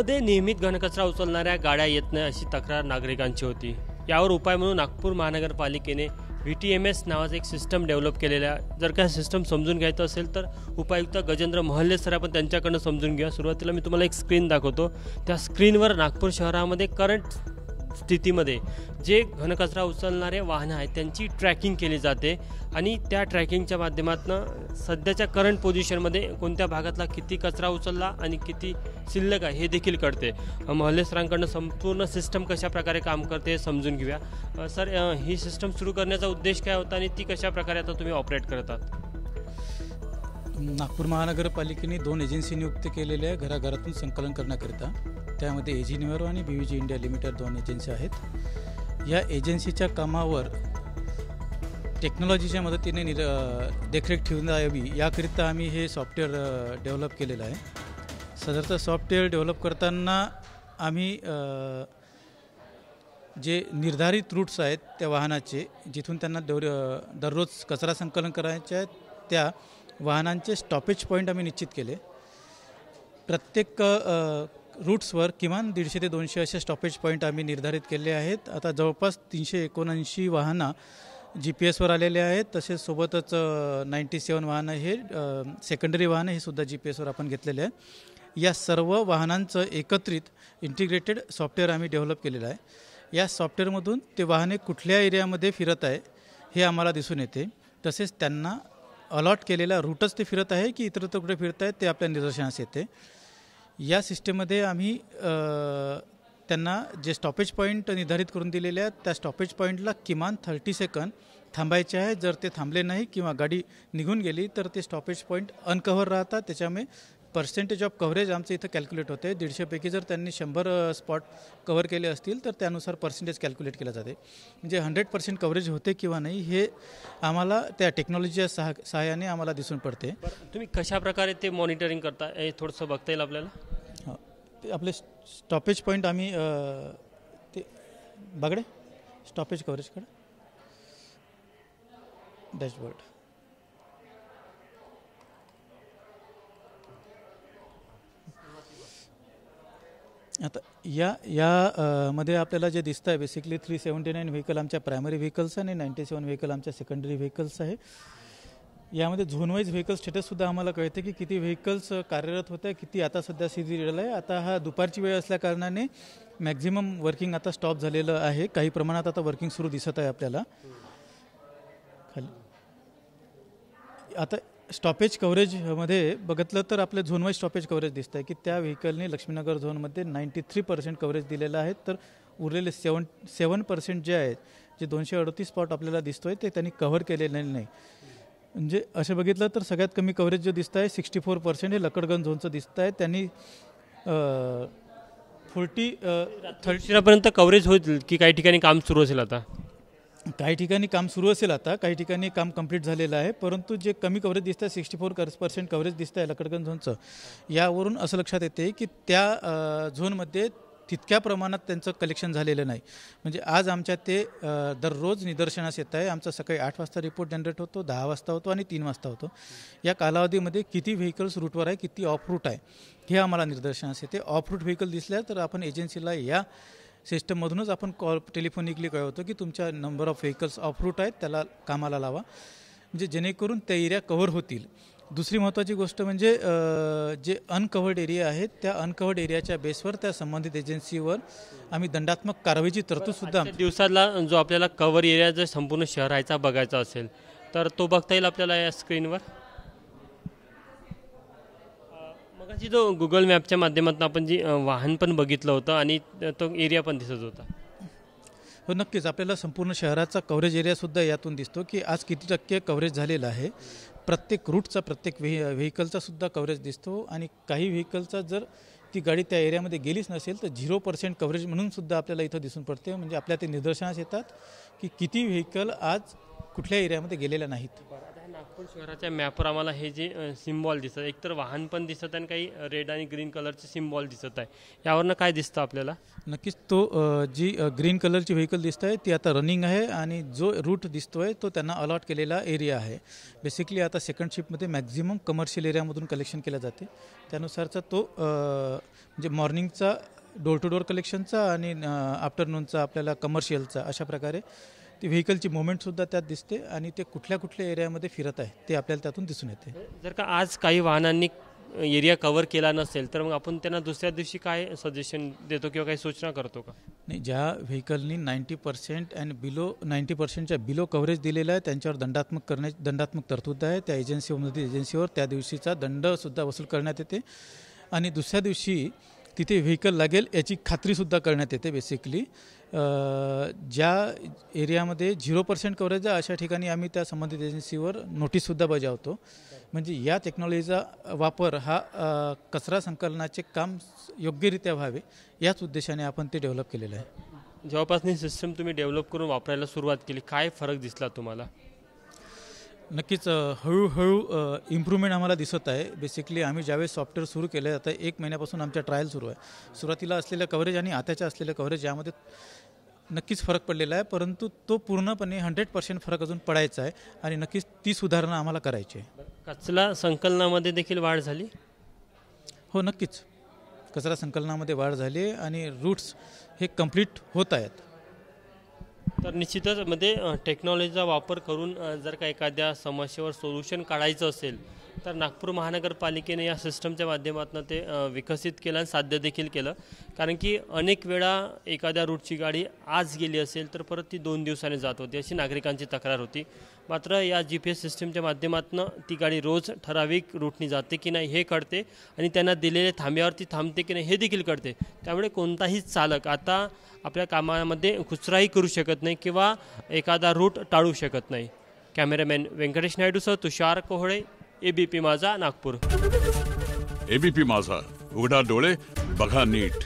नागपूरमध्ये नियमित घनकचरा उचलणाऱ्या गाड्या येत नाही अशी तक्रार नागरिकांची होती। यावर उपाय म्हणून नागपूर महानगरपालिकेने VTMS नावाचं एक सिस्टम डेव्हलप केलेलं आहे। जर का सिस्टम समजून घ्यायचं असेल तर उपायुक्त गजेंद्र महल्ले सर आपण त्यांच्याकडून समजून घ्या। सुरुवातीला मी तुम्हाला एक स्क्रीन दाखवतो। त्या स्क्रीनवर नागपूर शहरामध्ये करंट स्थितीमध्ये जे घनकचरा उचलणारे वाहनं आहेत त्यांची ट्रॅकिंग केली जाते आणि त्या ट्रॅकिंगच्या माध्यमातून सध्याच्या करंट पोझिशनमध्ये कोणत्या भागातला किती कचरा उचलला आणि किती शिल्लक आहे हे देखील कळते। महल्ले सरांकडून संपूर्ण सिस्टम कशा प्रकारे काम करते हे समजून घेऊया। सर, ही सिस्टम सुरू करण्याचा उद्देश काय होता आणि ती कशा प्रकारे आता तुम्ही ऑपरेट करतात? नागपूर महानगरपालिकेने 2 एजन्सी नियुक्त केलेल्या आहे घराघरातून संकलन करण्याकरिता। त्यामध्ये AG निवेरो आणि BVG इंडिया लिमिटेड 2 एजन्सी आहेत। या एजन्सीच्या कामावर टेक्नॉलॉजीच्या मदतीने देखरेख ठेवून यावी याकरिता आम्ही हे सॉफ्टवेअर डेव्हलप केलेलं आहे। साधारणतः सॉफ्टवेअर डेव्हलप करताना आम्ही जे निर्धारित रूट्स आहेत त्या वाहनाचे जिथून त्यांना दररोज कचरा संकलन करायचे आहे त्या वाहनांचे स्टॉपेज पॉईंट आम्ही निश्चित केले। प्रत्येक रूट्सवर किमान 150 ते 200 असे स्टॉपेज पॉईंट आम्ही निर्धारित केले आहेत। आता जवळपास 379 वाहनं GPS वर आलेले आहेत। तसेच सोबतच 97 वाहनं हे सेकंडरी वाहनं हे सुद्धा GPS वर आपण घेतलेले आहे। या सर्व वाहनांचं एकत्रित इंटिग्रेटेड सॉफ्टवेअर आम्ही डेव्हलप केलेलं आहे। या सॉफ्टवेअरमधून ते वाहने कुठल्या एरियामध्ये फिरत आहे हे आम्हाला दिसून येते। तसेच त्यांना अलॉट केलेला रूटच ते फिरत आहे की इतरत्र कुठे फिरत आहेत ते आपल्या निदर्शनास येते। या सिस्टममध्ये आम्ही त्यांना जे स्टॉपेज पॉईंट निर्धारित करून दिलेले आहेत त्या स्टॉपेज पॉईंटला किमान 30 सेकंद थांबायचे आहे। जर ते थांबले नाही किंवा गाडी निघून गेली तर ते स्टॉपेज पॉईंट अनकव्हर राहतात। त्याच्यामुळे पर्सेंटेज ऑफ कव्हरेज आमचं इथं कॅल्क्युलेट होते। 150 पैकी जर त्यांनी 100 स्पॉट कव्हर केले असतील तर त्यानुसार पर्सेंटेज कॅल्क्युलेट केलं जाते। म्हणजे 100% कव्हरेज होते किंवा नाही हे आम्हाला त्या टेक्नॉलॉजीच्या सहाय्याने आम्हाला दिसून पडते। तुम्ही कशा प्रकारे ते मॉनिटरिंग करता हे थोडंसं बघता येईल आपल्याला? ते आपले स्टॉपेज पॉईंट आम्ही ते बघडे स्टॉपेज कव्हरेजकडे डॅशबोर्ड आता या मध्ये आपल्याला जे दिसतं आहे बेसिकली 379 व्हेकल आमच्या प्रायमरी व्हेकल्स आणि 97 व्हेकल आमच्या सेकंडरी व्हेकल्स आहे। यामध्ये झोन वाईज व्हेकल स्टेटससुद्धा आम्हाला कळते की किती व्हेकल्स कार्यरत होते, किती आता सध्या सिरियल आहे। आता हा दुपारची वेळ असल्याकारणाने मॅक्झिमम वर्किंग आता स्टॉप झालेलं आहे। काही प्रमाणात आता वर्किंग सुरू दिसत आहे आपल्याला खाली। आता स्टॉपेज कव्हरेजमध्ये बघितलं तर आपलं झोन वाईज स्टॉपेज कव्हरेज दिसतं आहे की त्या व्हेकलने लक्ष्मीनगर झोनमध्ये 93% कव्हरेज दिलेलं आहे। तर उरलेले 7% जे आहेत जे 238 स्पॉट आपल्याला दिसतो आहे ते त्यांनी कव्हर केलेले नाही। म्हणजे असं बघितलं तर सगळ्यात कमी कव्हरेज जो दिसतं आहे 64% हे लकडगंज झोनचं दिसतं आहे। त्यांनी 30पर्यंत कव्हरेज होईल की काही ठिकाणी काम सुरू असेल? आता काही ठिकाणी काम सुरू असेल, आता काही ठिकाणी काम कंप्लीट झालेलं आहे। परंतु जे कमी कव्हरेज दिसतं आहे 64% कव्हरेज दिसतं आहे लकडगंज झोनचं। यावरून असं लक्षात येते की त्या झोनमध्ये तितक्या प्रमाणात त्यांचं कलेक्शन झालेलं नाही। म्हणजे आज आमच्या ते दररोज निदर्शनास येत आहे। आमचा सकाळी 8 वाजता रिपोर्ट जनरेट होतो, 10 वाजता होतो आणि 3 वाजता होतो। या कालावधीमध्ये किती व्हेकल्स रूटवर आहे, किती ऑफ रूट आहे हे आम्हाला निदर्शनास येते। ऑफ रूट व्हेकल दिसल्या तर आपण एजन्सीला या सिस्टममधूनच आपण टेलिफोनिकली कळवतो की तुमच्या number of vehicles of route आहेत त्याला कामाला लावा, म्हणजे जेणेकरून त्या एरिया कव्हर होतील। दुसरी महत्त्वाची गोष्ट म्हणजे जे अनकव्हर्ड एरिया आहेत त्या अनकव्हर्ड एरियाच्या बेसवर त्या संबंधित एजन्सीवर आम्ही दंडात्मक कारवाईची तरतूदसुद्धा दिवसाला जो आपल्याला कव्हर एरिया जर संपूर्ण शहराचा बघायचा असेल तर तो बघता येईल आपल्याला या स्क्रीनवर। मगाशी जो गुगल मॅपच्या माध्यमातून आपण जी वाहन पण बघितलं होतं आणि तो एरिया पण दिसत होता। हो, नक्कीच आपल्याला संपूर्ण शहराचा कव्हरेज एरियासुद्धा यातून दिसतो की आज किती टक्के कव्हरेज झालेलं आहे। प्रत्येक रूटचा प्रत्येक व्हेकलचा सुद्धा कव्हरेज दिसतो आणि काही व्हेकलचा जर ती गाडी त्या एरियामध्ये गेलीच नसेल तर 0% कव्हरेज म्हणून सुद्धा आपल्याला इथं दिसून पडते। म्हणजे आपल्या ते निदर्शनास येतात की किती व्हेकल आज कुठल्या एरियामध्ये गेलेल्या नाहीत। नागपूर शहराच्या मॅपवर आम्हाला हे जे सिम्बॉल दिसत, एकतर वाहन पण दिसत आणि काही रेड आणि ग्रीन कलरचे सिम्बॉल दिसत आहे. यावरनं काय दिसतं आपल्याला? नक्कीच तो जी ग्रीन कलरची व्हेकल दिसत आहे ती आता रनिंग आहे आणि जो रूट दिसतोय तो त्यांना अलॉट केलेला एरिया आहे. बेसिकली आता सेकंड शिफ्टमध्ये मॅक्झिमम कमर्शियल एरियामधून कलेक्शन केलं जाते. त्यानुसारचा तो म्हणजे मॉर्निंगचा डोर टू डोर कलेक्शनचा आणि आफ्टरनूनचा आपल्याला कमर्शियलचा अशा प्रकारे ती व्हेकलची मुवमेंटसुद्धा त्यात दिसते आणि ते कुठल्या कुठल्या एरियामध्ये फिरत आहे ते आपल्याला त्यातून दिसून येते. जर का आज काही वाहनांनी एरिया कव्हर केला नसेल तर मग आपण त्यांना दुसऱ्या दिवशी काय सजेशन देतो किंवा काही सूचना करतो का? नाही, ज्या व्हेकलनी 90% आणि बिलो 90%च्या बिलो कव्हरेज दिलेलं आहे त्यांच्यावर दंडात्मक तरतूद आहे. त्या एजन्सीवर त्या दिवशीचा दंडसुद्धा वसूल करण्यात येते आणि दुसऱ्या दिवशी तिथे व्हेकल लागेल याची खात्रीसुद्धा करण्यात येते. बेसिकली ज्या एरियामध्ये 0% कव्हरेज आहे अशा ठिकाणी आम्ही त्या संबंधित एजन्सीवर नोटीससुद्धा बजावतो. म्हणजे या टेक्नॉलॉजीचा वापर हा कचरा संकलनाचे काम योग्यरित्या व्हावे याच उद्देशाने आपण ते डेव्हलप केलेलं आहे. जेव्हापासून सिस्टम तुम्ही डेव्हलप करून वापरायला सुरुवात केली, काय फरक दिसला तुम्हाला? नक्कीच हळूहळू इम्प्रूव्हमेंट आम्हाला दिसत आहे. बेसिकली आम्ही ज्यावेळेस सॉफ्टवेअर सुरू केलं आता 1 महिन्यापासून आमच्या ट्रायल सुरू आहे. सुरुवातीला असलेलं कव्हरेज आणि आताच्या असलेलं कव्हरेज यामध्ये नक्कीच फरक पडलेला आहे, परंतु तो पूर्णपणे 100% फरक अजून पडायचा आहे आणि नक्कीच ती सुधारणा आम्हाला करायची आहे. कचरा संकलनामध्ये देखील वाढ झाली? हो, नक्कीच कचरा संकलनामध्ये वाढ झाली आहे आणि रूट्स हे कंप्लीट होत आहेत. तर निश्चितच मध्ये टेक्नॉलॉजीचा वापर करून जर का एखाद्या समस्येवर सोल्युशन काढायचं असेल तर नागपूर महानगरपालिकेने या सिस्टमच्या माध्यमातून ते विकसित केलं आणि साध्य देखील केलं. कारण की अनेक वेळा एखाद्या रूटची गाडी आज गेली असेल तर परत ती 2 दिवसांनी जात होती, अशी नागरिकांची तक्रार होती. मात्र या GPS सिस्टमच्या माध्यमातून ती गाडी रोज ठराविक रूटनी जाते की नाही हे कळते आणि त्यांना दिलेल्या थांब्यावरती थांबते की नाही हे देखील कळते. त्यामुळे कोणताही चालक आता आपल्या कामामध्ये कुचराही करू शकत नाही किंवा एखादा रूट टाळू शकत नाही. कॅमेरामॅन व्यंकटेश नायडूसह तुषार कोहळे, ABP माझा, नागपूर. ABP माझा, उघडा डोळे बघा नीट.